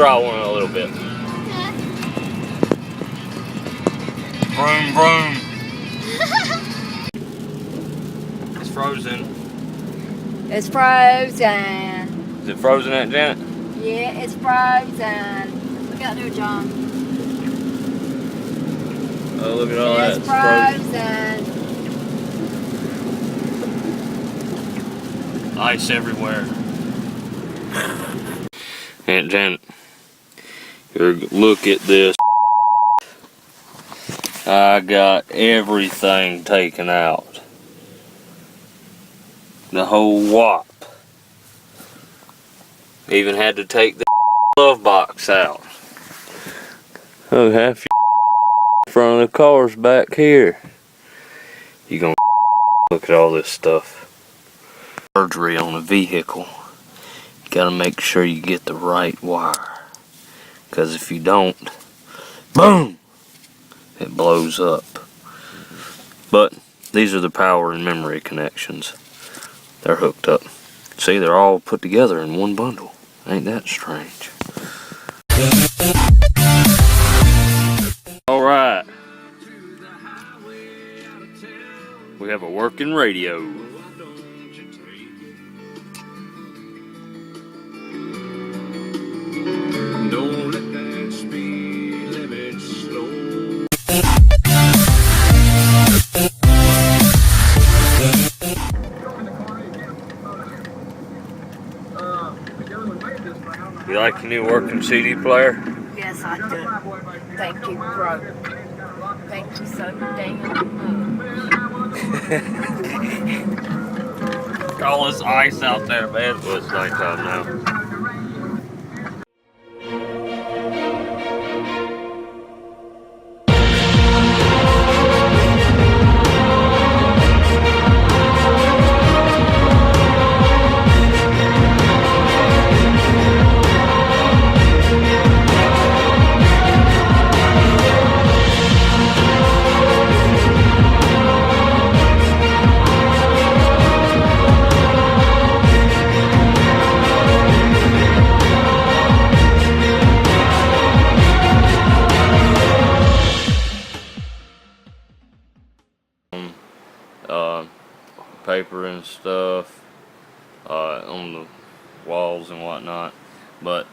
draw one a little bit. Vroom, vroom. It's frozen. It's frozen. Is it frozen at Janet? Yeah, it's frozen. Look out there, John. Oh, look at all that. It's frozen. Ice everywhere. Aunt Janet, here, look at this. I got everything taken out. The whole wop. Even had to take the glove box out. Oh, half your front of the car's back here. You gonna look at all this stuff. Surgery on a vehicle. You gotta make sure you get the right wire. Because if you don't, boom! It blows up. But these are the power and memory connections. They're hooked up. See, they're all put together in one bundle. Ain't that strange? Alright. We have a working radio. Don't let that speed limit slow. You like your new working CD player? Yes, I do. Thank you, bro. Thank you so damn much. All this ice out there, man. Well, it's nighttime now. Paper and stuff on the walls and whatnot, but